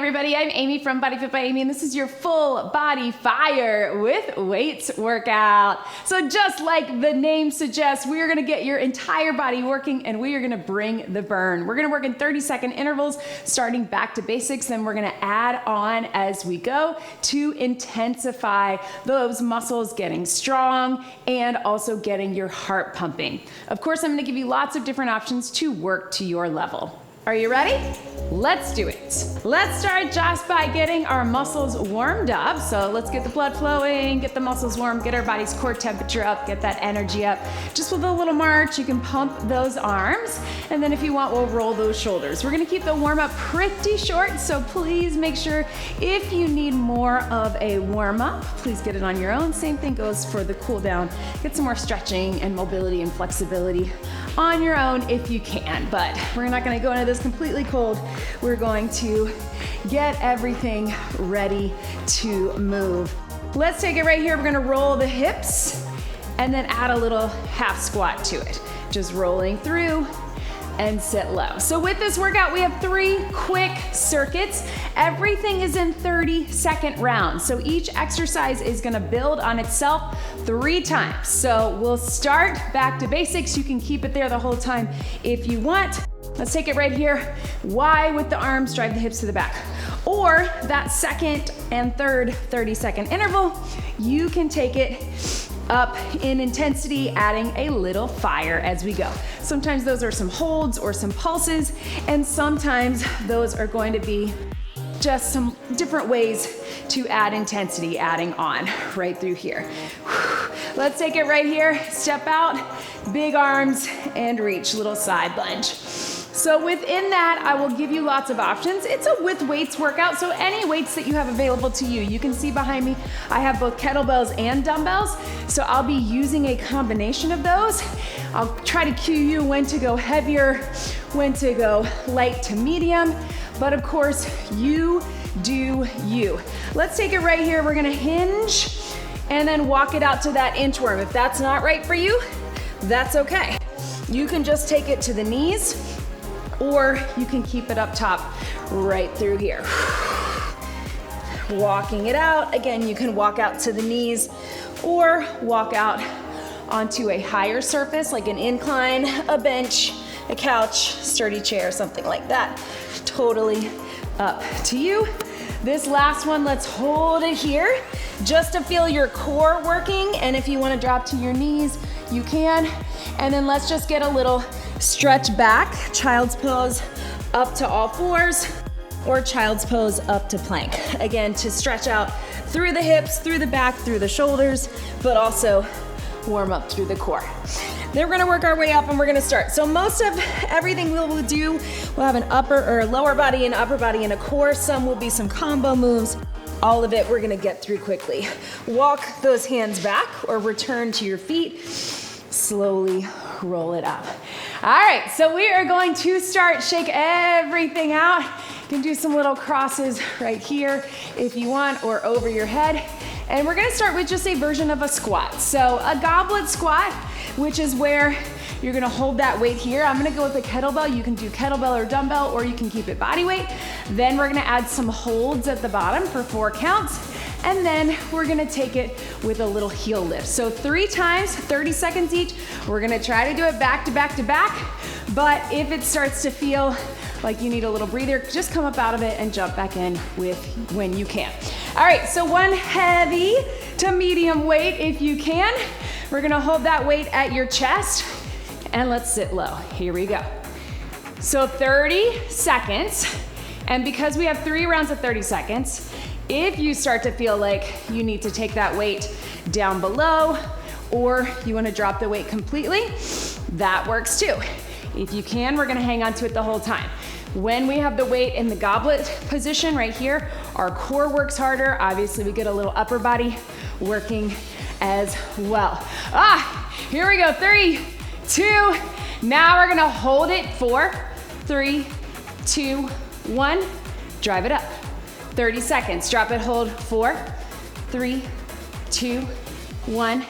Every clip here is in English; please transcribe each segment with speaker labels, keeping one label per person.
Speaker 1: everybody, I'm Amy from BodyFit by Amy, and this is your full body fire with weights workout. So just like the name suggests, we are gonna get your entire body working and we are gonna bring the burn. We're gonna work in 30-second intervals, starting back to basics, then we're gonna add on as we go to intensify those muscles, getting strong and also getting your heart pumping. Of course, I'm gonna give you lots of different options to work to your level. Are you ready? Let's do it. Let's start just by getting our muscles warmed up. So let's get the blood flowing, get the muscles warm, get our body's core temperature up, get that energy up. Just with a little march, you can pump those arms. And then if you want, we'll roll those shoulders. We're gonna keep the warm up pretty short, so please make sure if you need more of a warm up, please get it on your own. Same thing goes for the cool down. Get some more stretching and mobility and flexibility on your own if you can, but we're not gonna go into this completely cold. We're going to get everything ready to move. Let's take it right here. We're gonna roll the hips and then add a little half squat to it. Just rolling through and sit low. So with this workout, we have 3 quick circuits. Everything is in 30-second rounds. So each exercise is gonna build on itself 3 times. So we'll start back to basics. You can keep it there the whole time if you want. Let's take it right here. Y with the arms, drive the hips to the back. Or that second and third 30-second interval, you can take it up in intensity, adding a little fire as we go. Sometimes those are some holds or some pulses, and sometimes those are going to be just some different ways to add intensity, adding on right through here. Let's take it right here. Step out, big arms, and reach, little side lunge. So within that, I will give you lots of options. It's a with weights workout, so any weights that you have available to you. You can see behind me, I have both kettlebells and dumbbells, so I'll be using a combination of those. I'll try to cue you when to go heavier, when to go light to medium, but of course, you do you. Let's take it right here. We're gonna hinge and then walk it out to that inchworm. If that's not right for you, that's okay. You can just take it to the knees, or you can keep it up top right through here. Walking it out. Again, you can walk out to the knees or walk out onto a higher surface like an incline, a bench, a couch, sturdy chair, something like that. Totally up to you. This last one, let's hold it here just to feel your core working. And if you want to drop to your knees, you can. And then let's just get a little stretch back, child's pose up to all fours, or child's pose up to plank. Again, to stretch out through the hips, through the back, through the shoulders, but also warm up through the core. Then we're gonna work our way up and we're gonna start. So most of everything we will do, we'll have an upper or lower body and upper body and a core. Some will be some combo moves. All of it we're gonna get through quickly. Walk those hands back or return to your feet. Slowly roll it up. All right, so we are going to start, shake everything out. You can do some little crosses right here if you want, or over your head. And we're gonna start with just a version of a squat. So a goblet squat, which is where you're gonna hold that weight here. I'm gonna go with a kettlebell. You can do kettlebell or dumbbell, or you can keep it body weight. Then we're gonna add some holds at the bottom for 4 counts. And then we're gonna take it with a little heel lift. So 3 times, 30 seconds each. We're gonna try to do it back to back to back. But if it starts to feel like you need a little breather, just come up out of it and jump back in with when you can. All right, so 1 heavy to medium weight if you can. We're gonna hold that weight at your chest and let's sit low. Here we go. So 30 seconds. And because we have 3 rounds of 30 seconds, if you start to feel like you need to take that weight down below, or you wanna drop the weight completely, that works too. If you can, we're gonna hang on to it the whole time. When we have the weight in the goblet position right here, our core works harder. Obviously, we get a little upper body working as well. Here we go, 3, 2, now we're gonna hold it for 3, 2, 1, drive it up. 30 seconds, drop it, hold, 4, 3, 2, 1,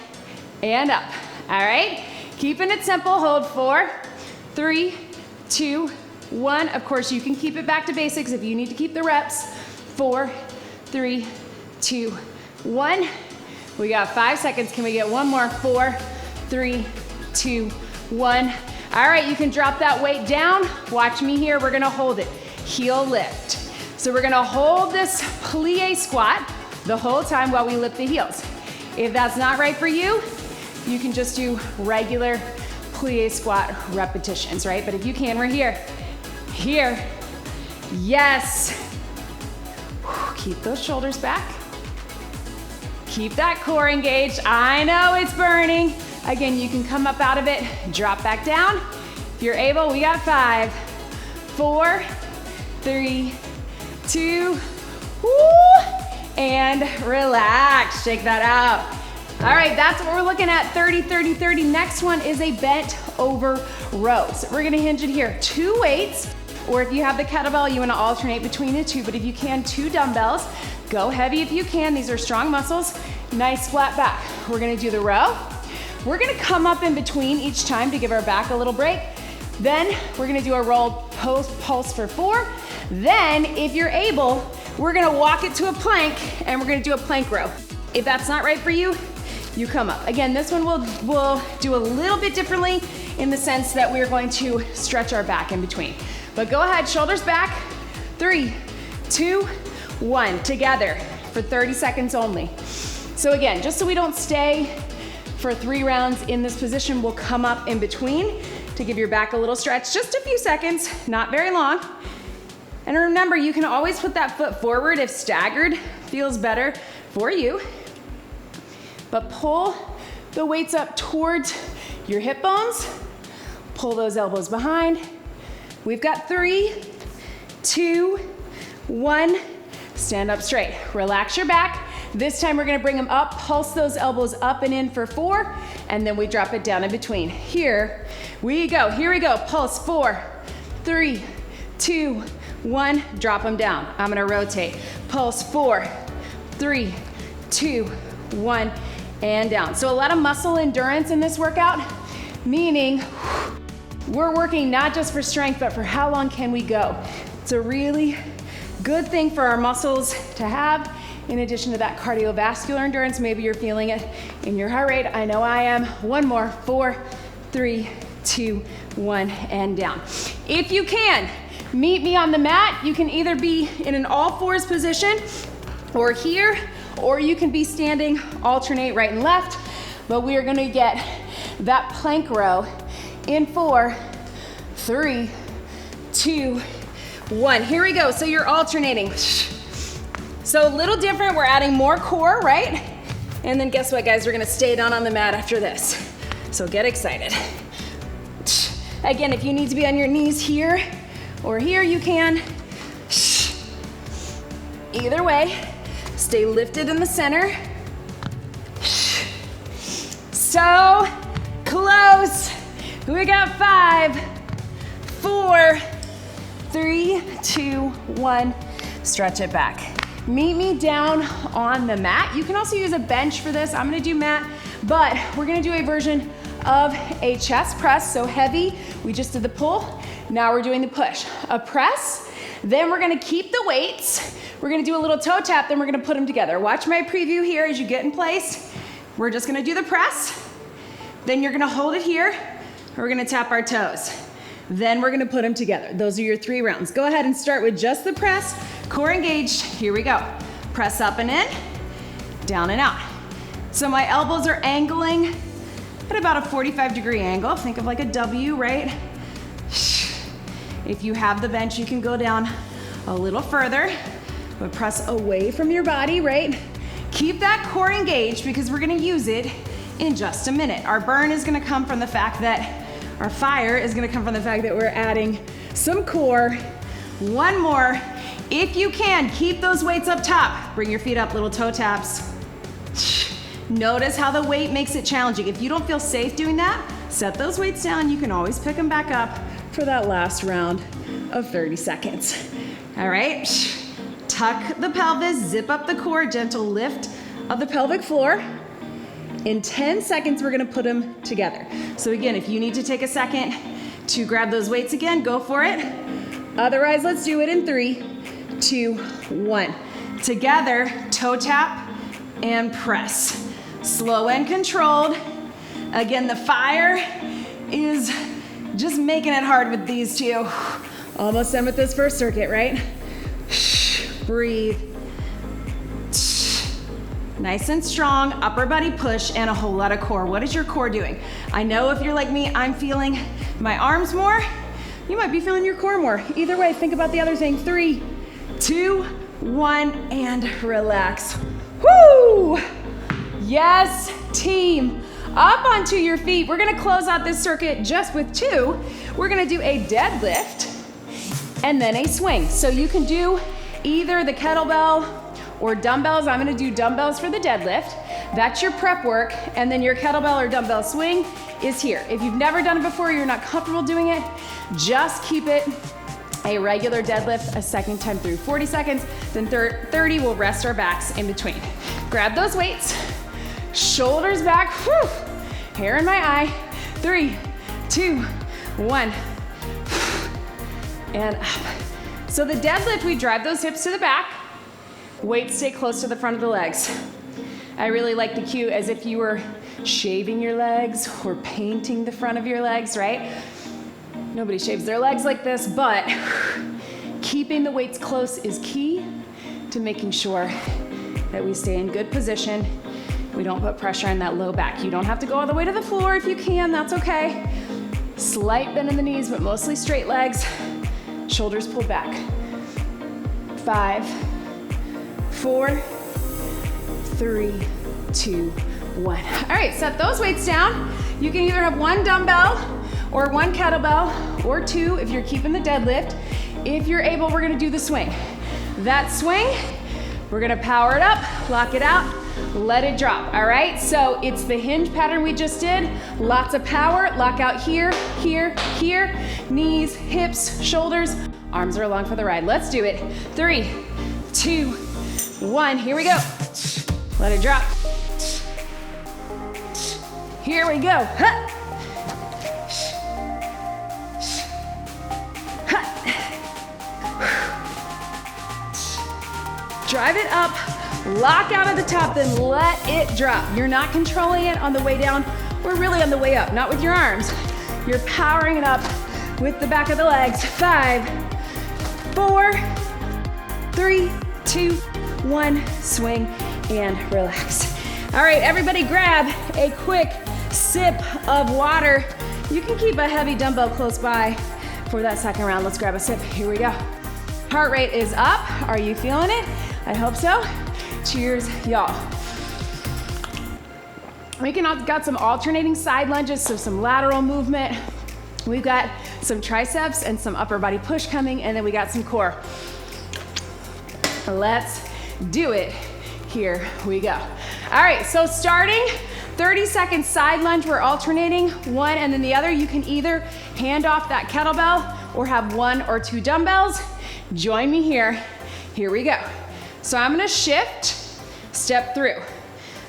Speaker 1: and up. All right, keeping it simple, hold 4, 3, 2, 1. Of course, you can keep it back to basics if you need to keep the reps. 4, 3, 2, 1. We got 5 seconds. Can we get one more? 4, 3, 2, 1. All right, you can drop that weight down. Watch me here. We're gonna hold it. Heel lift. So we're gonna hold this plie squat the whole time while we lift the heels. If that's not right for you, you can just do regular plie squat repetitions, right? But if you can, we're here. Here. Yes. Keep those shoulders back. Keep that core engaged. I know it's burning. Again, you can come up out of it, drop back down. If you're able, we got 5, 4, 3, 2, woo, and relax. Shake that out. All right, that's what we're looking at, 30, 30, 30. Next one is a bent over rows. We're gonna hinge it here. 2 weights, or if you have the kettlebell, you wanna alternate between the 2, but if you can, 2 dumbbells. Go heavy if you can. These are strong muscles. Nice flat back. We're gonna do the row. We're gonna come up in between each time to give our back a little break. Then we're gonna do a roll pulse for 4. Then, if you're able, we're gonna walk it to a plank and we're gonna do a plank row. If that's not right for you, you come up. Again, this one we'll do a little bit differently in the sense that we're going to stretch our back in between. But go ahead, shoulders back. 3, 2, 1, together for 30 seconds only. So again, just so we don't stay for 3 rounds in this position, we'll come up in between to give your back a little stretch, just a few seconds, not very long. And remember, you can always put that foot forward if staggered feels better for you. But pull the weights up towards your hip bones. Pull those elbows behind. We've got 3, 2, 1. Stand up straight. Relax your back. This time we're gonna bring them up, pulse those elbows up and in for 4, and then we drop it down in between. Here we go. Pulse 4, 3, 2, 1. Drop them down. I'm gonna rotate. Pulse 4, 3, 2, 1, and down. So a lot of muscle endurance in this workout, meaning we're working not just for strength, but for how long can we go. It's a really good thing for our muscles to have. In addition to that cardiovascular endurance, maybe you're feeling it in your heart rate. I know I am. One more. 4, 3, 2, 1, and down. If you can, meet me on the mat. You can either be in an all fours position or here, or you can be standing, alternate right and left. But we are gonna get that plank row in 4, 3, 2, 1. Here we go. So you're alternating. So a little different, we're adding more core, right? And then guess what, guys? We're gonna stay down on the mat after this. So get excited. Again, if you need to be on your knees here or here, you can. Either way, stay lifted in the center. So close. We got 5, 4, 3, 2, 1. Stretch it back. Meet me down on the mat. You can also use a bench for this. I'm gonna do mat, but we're gonna do a version of a chest press. So heavy, we just did the pull. Now we're doing the push. A press, then we're gonna keep the weights. We're gonna do a little toe tap, then we're gonna put them together. Watch my preview here as you get in place. We're just gonna do the press. Then you're gonna hold it here. We're gonna tap our toes. Then we're gonna put them together. Those are your 3 rounds. Go ahead and start with just the press. Core engaged, here we go. Press up and in, down and out. So my elbows are angling at about a 45-degree angle. Think of like a W, right? If you have the bench, you can go down a little further, but press away from your body, right? Keep that core engaged because we're gonna use it in just a minute. Our burn is gonna come from the fact that, our fire is gonna come from the fact that we're adding some core. One more. If you can, keep those weights up top. Bring your feet up, little toe taps. Notice how the weight makes it challenging. If you don't feel safe doing that, set those weights down. You can always pick them back up for that last round of 30 seconds. All right, tuck the pelvis, zip up the core, gentle lift of the pelvic floor. In 10 seconds, we're gonna put them together. So again, if you need to take a second to grab those weights again, go for it. Otherwise, let's do it in 3, 2, 1. Together, toe tap and press. Slow and controlled. Again, the fire is just making it hard with these two. Almost done with this first circuit, right? Breathe. Nice and strong, upper body push, and a whole lot of core. What is your core doing? I know if you're like me, I'm feeling my arms more. You might be feeling your core more. Either way, think about the other thing. 3, 2, 1, and relax. Woo! Yes, team. Up onto your feet. We're gonna close out this circuit just with 2. We're gonna do a deadlift and then a swing. So you can do either the kettlebell or dumbbells. I'm gonna do dumbbells for the deadlift. That's your prep work, and then your kettlebell or dumbbell swing is here. If you've never done it before, you're not comfortable doing it, just keep it a regular deadlift a second time through. 40 seconds, then 30, we'll rest our backs in between. Grab those weights, shoulders back, whew, hair in my eye. 3, 2, 1, and up. So the deadlift, we drive those hips to the back, weights stay close to the front of the legs. I really like the cue as if you were shaving your legs or painting the front of your legs, right? Nobody shaves their legs like this, but keeping the weights close is key to making sure that we stay in good position. We don't put pressure on that low back. You don't have to go all the way to the floor if you can, that's okay. Slight bend in the knees, but mostly straight legs. Shoulders pulled back. 5, 4, 3, 2, 1. All right, set those weights down. You can either have 1 dumbbell or 1 kettlebell, or 2 if you're keeping the deadlift. If you're able, we're gonna do the swing. That swing, we're gonna power it up, lock it out, let it drop, all right? So it's the hinge pattern we just did. Lots of power, lock out here, here, here. Knees, hips, shoulders, arms are along for the ride. Let's do it. 3, 2, 1, here we go. Let it drop. Here we go. Ha. Drive it up, lock out at the top, then let it drop. You're not controlling it on the way down, or really on the way up, not with your arms. You're powering it up with the back of the legs. 5, 4, 3, 2, 1, swing and relax. All right, everybody grab a quick sip of water. You can keep a heavy dumbbell close by for that second round. Let's grab a sip, here we go. Heart rate is up, are you feeling it? I hope so. Cheers, y'all. We got some alternating side lunges, so some lateral movement. We've got some triceps and some upper body push coming, and then we got some core. Let's do it. Here we go. All right, so starting 30-second side lunge, we're alternating one and then the other. You can either hand off that kettlebell or have 1 or 2 dumbbells. Join me here. Here we go. So I'm gonna shift, step through.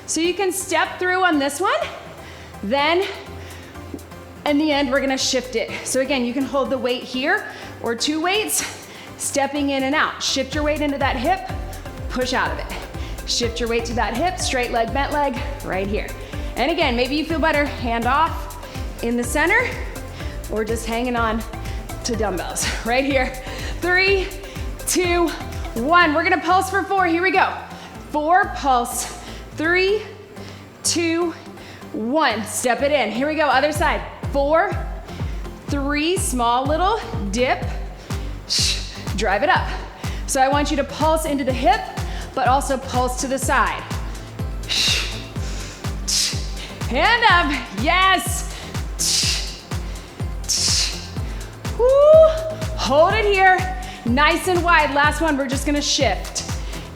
Speaker 1: So you can step through on this one, then in the end, we're gonna shift it. So again, you can hold the weight here or 2 weights, stepping in and out. Shift your weight into that hip, push out of it. Shift your weight to that hip, straight leg, bent leg, right here. And again, maybe you feel better, hand off in the center, or just hanging on to dumbbells, right here. 3, 2, 1. We're gonna pulse for 4, here we go. 4, pulse, 3, 2, 1. Step it in, here we go, other side. 4, 3, small little dip, drive it up. So I want you to pulse into the hip, but also pulse to the side. Hand up, yes. Woo. Hold it here, nice and wide. Last one, we're just gonna shift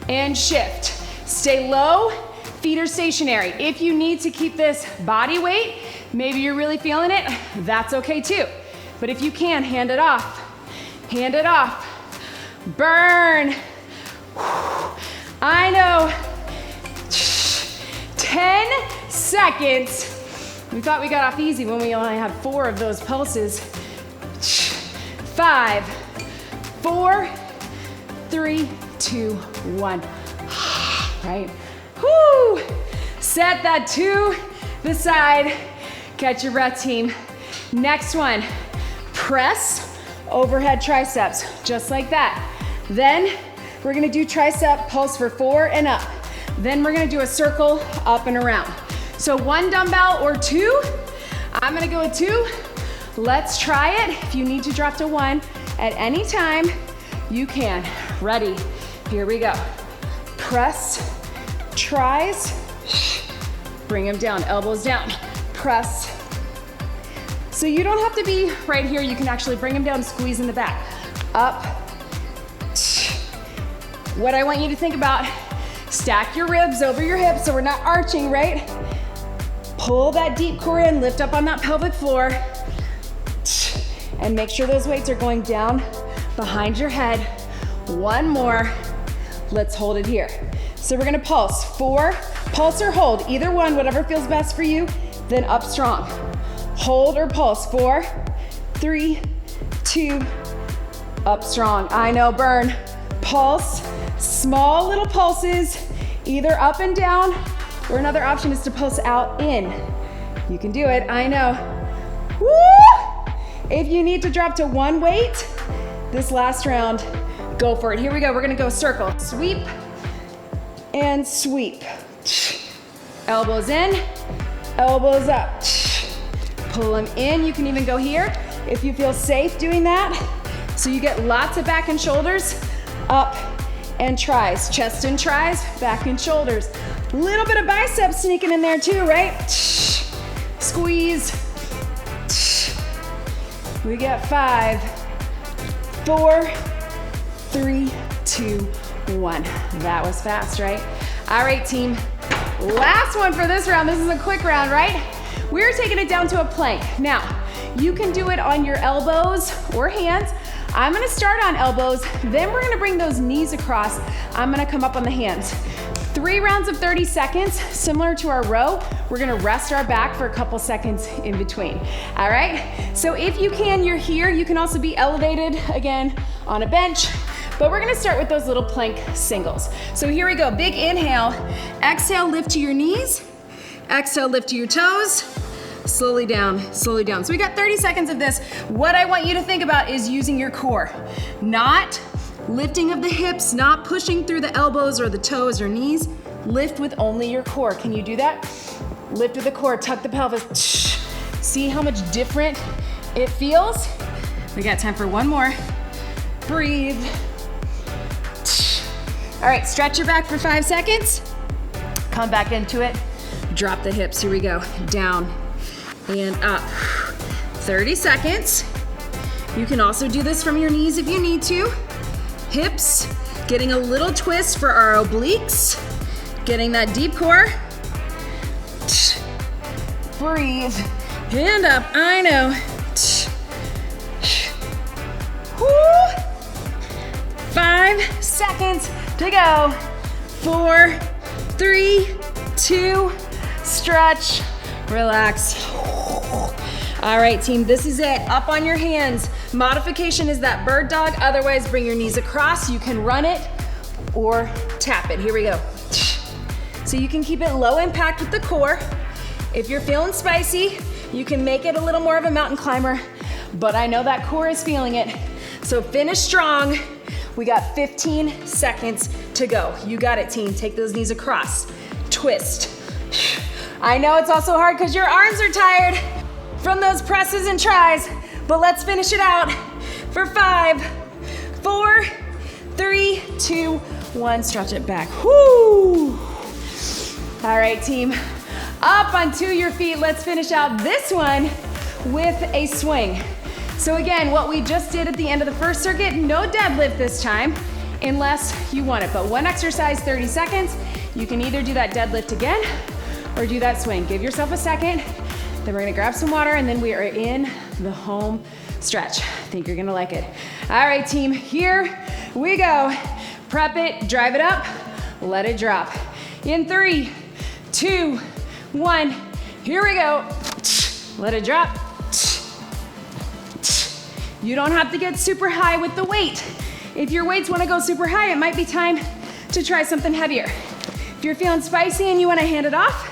Speaker 1: and shift. Stay low, feet are stationary. If you need to keep this body weight, maybe you're really feeling it, that's okay too. But if you can, hand it off. Hand it off. Burn. I know. 10 seconds. We thought we got off easy when we only had 4 of those pulses. 5, 4, 3, 2, 1. Right? Whoo! Set that to the side. Catch your breath, team. Next one, press overhead triceps, just like that. Then we're gonna do tricep pulse for 4 and up. Then we're gonna do a circle up and around. So 1 dumbbell or 2. I'm gonna go with 2. Let's try it. If you need to drop to 1 at any time, you can. Ready? Here we go. Press, tries, bring them down, elbows down, press. So you don't have to be right here. You can actually bring them down, squeeze in the back. Up. What I want you to think about, stack your ribs over your hips so we're not arching, right? Pull that deep core in, lift up on that pelvic floor, and make sure those weights are going down behind your head. 1 more. Let's hold it here. So we're gonna pulse 4, pulse or hold, either one, whatever feels best for you, then up strong. Hold or pulse, 4, 3, 2, up strong. I know, burn. Pulse, small little pulses, either up and down, or another option is to pulse out, in. You can do it, I know. Woo! If you need to drop to 1 weight, this last round, go for it. Here we go, we're gonna go circle. Sweep and sweep. Elbows in, elbows up. Pull them in, you can even go here if you feel safe doing that. So you get lots of back and shoulders, up and tries, chest and tries, back and shoulders. Little bit of biceps sneaking in there too, right? Squeeze. We got 5, 4, 3, 2, 1. That was fast, right? All right, team. Last one for this round. This is a quick round, right? We're taking it down to a plank. Now, you can do it on your elbows or hands. I'm gonna start on elbows, then we're gonna bring those knees across. I'm gonna come up on the hands. 3 rounds of 30 seconds, similar to our row. We're gonna rest our back for a couple seconds in between. All right? So if you can, you're here. You can also be elevated, again, on a bench. But we're gonna start with those little plank singles. So here we go, big inhale. Exhale, lift to your knees. Exhale, lift to your toes. Slowly down, slowly down. So we got 30 seconds of this. What I want you to think about is using your core. Not lifting of the hips, not pushing through the elbows or the toes or knees. Lift with only your core. Can you do that? Lift with the core, tuck the pelvis. See how much different it feels? We got time for 1 more. Breathe. All right, stretch your back for 5 seconds. Come back into it. Drop the hips, here we go. Down and up. 30 seconds. You can also do this from your knees if you need to. Hips, getting a little twist for our obliques. Getting that deep core. Breathe, hand up, I know. 5 seconds to go. 4, 3, 2, stretch, relax. All right, team, this is it. Up on your hands. Modification is that bird dog. Otherwise, bring your knees across. You can run it or tap it. Here we go. So you can keep it low impact with the core. If you're feeling spicy, you can make it a little more of a mountain climber, but I know that core is feeling it. So finish strong. We got 15 seconds to go. You got it, team. Take those knees across. Twist. I know it's also hard because your arms are tired from those presses and tries, but let's finish it out for 5, 4, 3, 2, 1. Stretch it back. Whoo! All right, team. Up onto your feet. Let's finish out this one with a swing. So again, what we just did at the end of the first circuit, no deadlift this time, unless you want it. But 1 exercise, 30 seconds. You can either do that deadlift again or do that swing. Give yourself a second. Then we're gonna grab some water and then we are in the home stretch. I think you're gonna like it. All right, team, here we go. Prep it, drive it up, let it drop. In 3, 2, 1, here we go. Let it drop. You don't have to get super high with the weight. If your weights wanna go super high, it might be time to try something heavier. If you're feeling spicy and you wanna hand it off,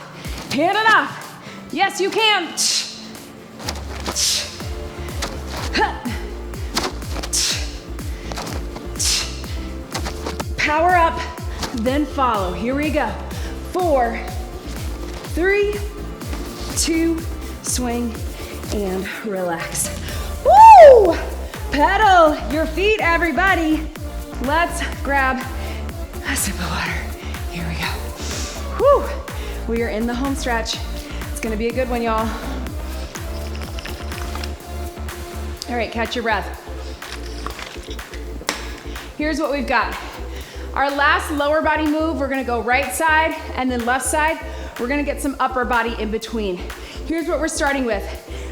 Speaker 1: hand it off. Yes, you can. Power up, then follow. Here we go. 4, 3, 2, swing, and relax. Woo! Pedal your feet, everybody. Let's grab a sip of water. Here we go. Woo! We are in the home stretch. It's gonna be a good one, y'all. All right, catch your breath. Here's what we've got. Our last lower body move, we're gonna go right side and then left side. We're gonna get some upper body in between. Here's what we're starting with.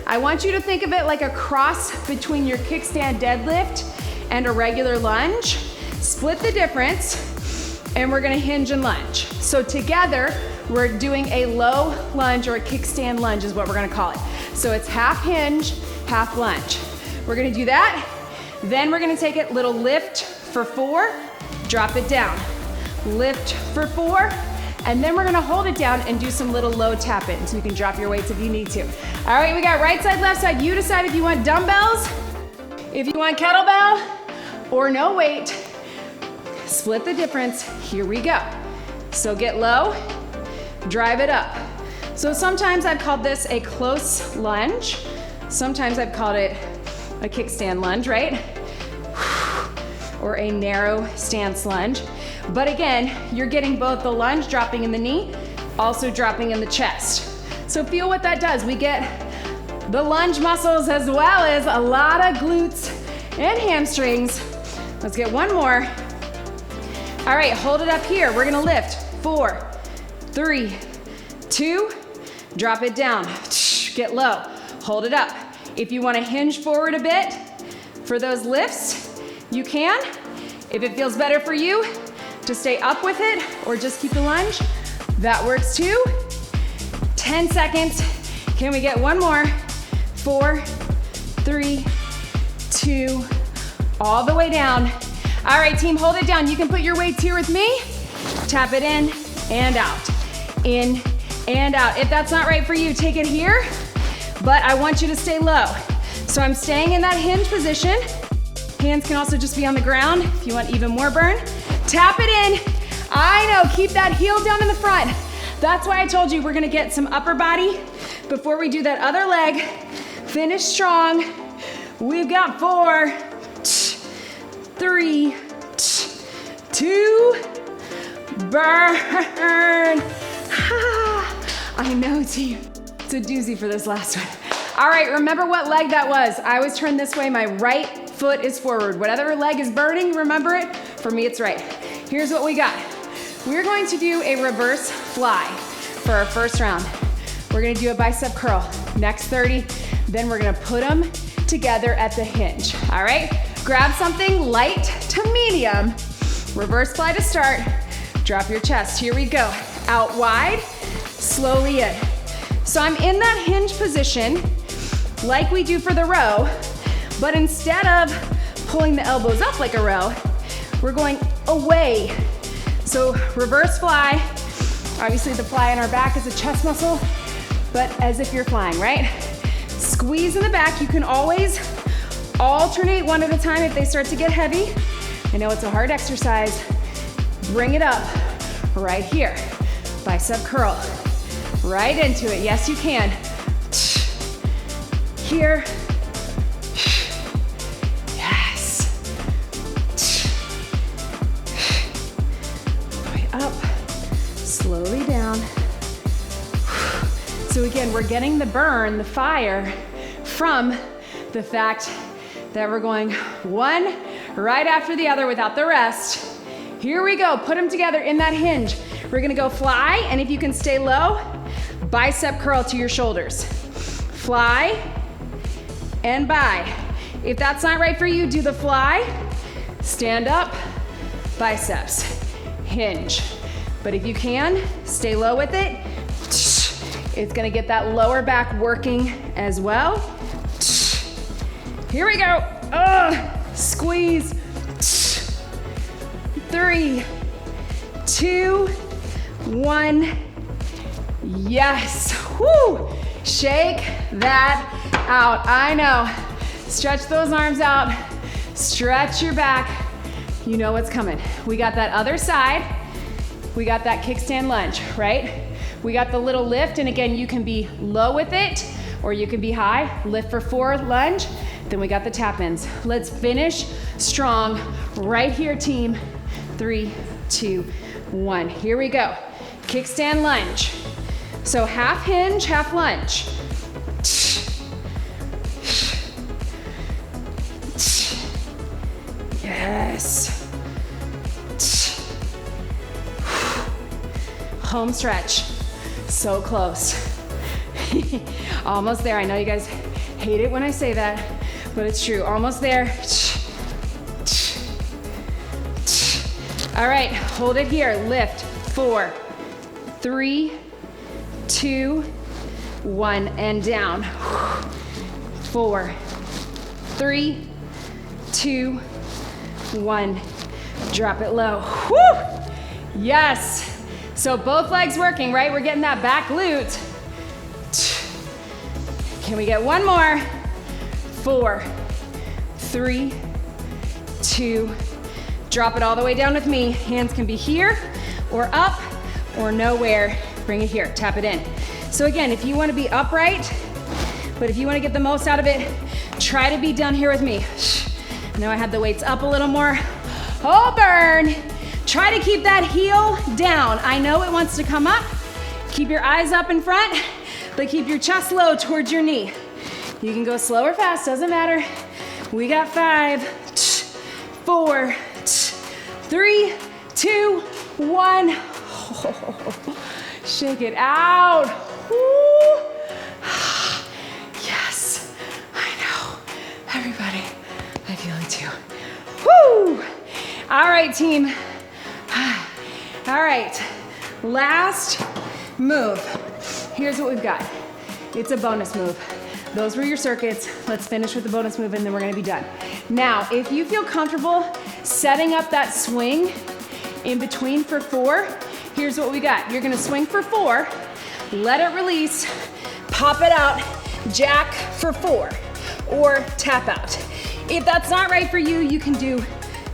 Speaker 1: I want you to think of it like a cross between your kickstand deadlift and a regular lunge. Split the difference, and we're gonna hinge and lunge. So together, we're doing a low lunge or a kickstand lunge is what we're gonna call it. So it's half hinge, half lunge. We're gonna do that. Then we're gonna take it little lift for 4, drop it down. Lift for 4, and then we're gonna hold it down and do some little low tap in, so you can drop your weights if you need to. All right, we got right side, left side. You decide if you want dumbbells, if you want kettlebell, or no weight. Split the difference. Here we go. So get low, drive it up. So sometimes I've called this a close lunge. Sometimes I've called it a kickstand lunge, right? Or a narrow stance lunge. But again, you're getting both the lunge dropping in the knee, also dropping in the chest. So feel what that does. We get the lunge muscles as well as a lot of glutes and hamstrings. Let's get one more. All right, hold it up here. We're gonna lift. 4, 3, 2, drop it down. Get low, hold it up. If you wanna hinge forward a bit for those lifts, you can. If it feels better for you to stay up with it or just keep the lunge, that works too. 10 seconds. Can we get one more? 4, 3, 2, all the way down. All right, team, hold it down. You can put your weights here with me. Tap it in and out. In and out. If that's not right for you, take it here, but I want you to stay low. So I'm staying in that hinge position. Hands can also just be on the ground if you want even more burn. Tap it in. I know, keep that heel down in the front. That's why I told you we're gonna get some upper body before we do that other leg. Finish strong. We've got 4, 3, 2, burn. I know, team. It's a doozy for this last one. All right, remember what leg that was. I always turn this way, my right foot is forward. Whatever leg is burning, remember it. For me, it's right. Here's what we got. We're going to do a reverse fly for our first round. We're gonna do a bicep curl, next 30, then we're gonna put them together at the hinge, all right? Grab something light to medium, reverse fly to start, drop your chest, here we go. Out wide, slowly in. So I'm in that hinge position, like we do for the row, but instead of pulling the elbows up like a row, we're going away. So reverse fly, obviously the fly in our back is a chest muscle, but as if you're flying, right? Squeeze in the back. You can always alternate one at a time if they start to get heavy. I know it's a hard exercise. Bring it up right here. Bicep curl, right into it. Yes, you can. Here. Up, slowly down. So again, we're getting the burn, the fire, from the fact that we're going one right after the other without the rest. Here we go, put them together in that hinge. We're gonna go fly, and if you can stay low, bicep curl to your shoulders. Fly and by. If that's not right for you, do the fly, stand up, biceps, hinge. But if you can, stay low with it. It's gonna get that lower back working as well. Here we go. Squeeze. 3, 2, 1. Yes. Woo. Shake that out. I know. Stretch those arms out. Stretch your back. You know what's coming. We got that other side. We got that kickstand lunge, right? We got the little lift, and again, you can be low with it or you can be high. Lift for 4, lunge. Then we got the tap-ins. Let's finish strong right here, team. 3, 2, 1. Here we go. Kickstand lunge. So half hinge, half lunge. Yes. Home stretch. So close. Almost there. I know you guys hate it when I say that, but it's true. Almost there. All right, hold it here. Lift. 4, 3, 2, 1, and down. 4, 3, 2, 1. Drop it low. Woo! Yes. So both legs working, right? We're getting that back glute. Can we get one more? 4, 3, 2. Drop it all the way down with me. Hands can be here or up or nowhere. Bring it here, tap it in. So again, if you want to be upright, but if you want to get the most out of it, try to be down here with me. Now I have the weights up a little more. Oh, burn. Try to keep that heel down. I know it wants to come up. Keep your eyes up in front, but keep your chest low towards your knee. You can go slow or fast, doesn't matter. We got 5, 4, 3, 2, 1. Oh, shake it out. Woo. Yes, I know. Everybody, I feel it too. Woo. All right, team. All right, last move. Here's what we've got. It's a bonus move. Those were your circuits. Let's finish with the bonus move and then we're gonna be done. Now, if you feel comfortable setting up that swing in between for 4, here's what we got. You're gonna swing for 4, let it release, pop it out, jack for 4, or tap out. If that's not right for you, you can do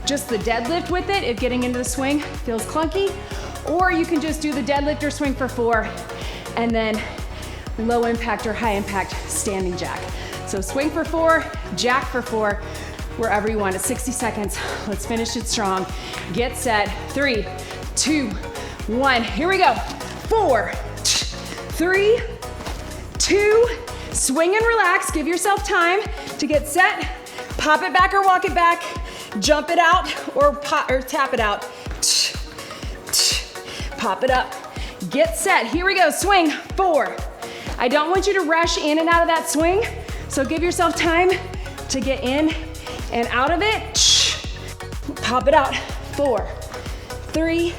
Speaker 1: just the deadlift with it if getting into the swing feels clunky, or you can just do the deadlift or swing for 4 and then low impact or high impact standing jack. So swing for 4, jack for 4, wherever you want. It's 60 seconds. Let's finish it strong. Get set. 3, 2, 1. Here we go. 4, 3, 2. Swing and relax. Give yourself time to get set. Pop it back or walk it back. Jump it out or tap it out. Pop it up. Get set. Here we go. Swing. 4. I don't want you to rush in and out of that swing, so give yourself time to get in and out of it. Pop it out. 4, 3,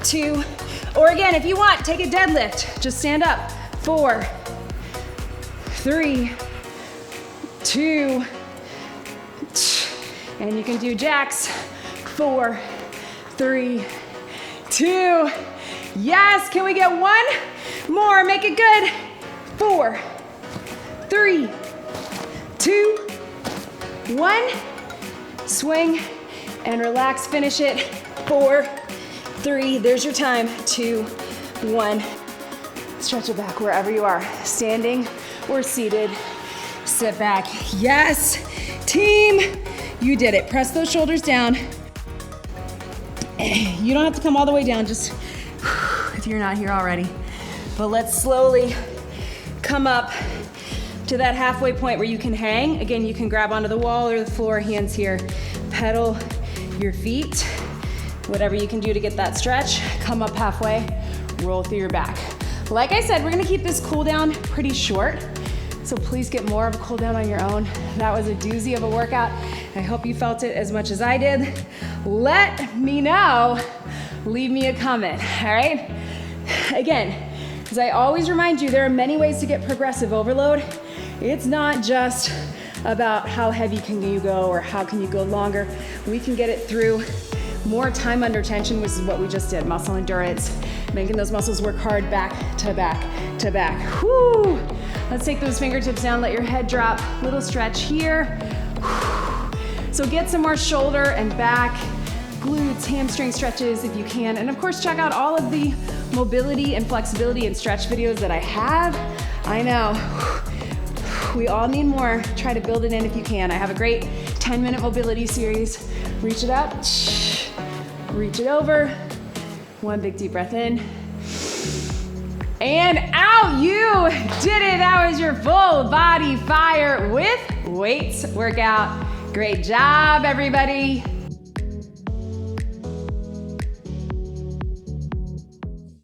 Speaker 1: 2, or again, if you want, take a deadlift. Just stand up. 4, 3, 2, and you can do jacks. 4, 3, 2. Yes, can we get one more? Make it good. 4, 3, 2, 1. Swing and relax, finish it. 4, 3, there's your time. 2, 1. Stretch it back wherever you are, standing or seated. Sit back. Yes, team, you did it. Press those shoulders down. You don't have to come all the way down, just if you're not here already. But let's slowly come up to that halfway point where you can hang. Again, you can grab onto the wall or the floor, hands here. Pedal your feet. Whatever you can do to get that stretch. Come up halfway, roll through your back. Like I said, we're gonna keep this cool down pretty short. So please get more of a cool down on your own. That was a doozy of a workout. I hope you felt it as much as I did. Let me know. Leave me a comment, all right? Again, as I always remind you, there are many ways to get progressive overload. It's not just about how heavy can you go or how can you go longer. We can get it through more time under tension, which is what we just did, muscle endurance, making those muscles work hard back to back to back. Whoo! Let's take those fingertips down, let your head drop, little stretch here. So get some more shoulder and back, glutes, hamstring stretches if you can. And of course, check out all of the mobility and flexibility and stretch videos that I have. I know, we all need more. Try to build it in if you can. I have a great 10-minute mobility series. Reach it up, reach it over. One big deep breath in. And out, you did it. That was your full body fire with weights workout. Great job, everybody.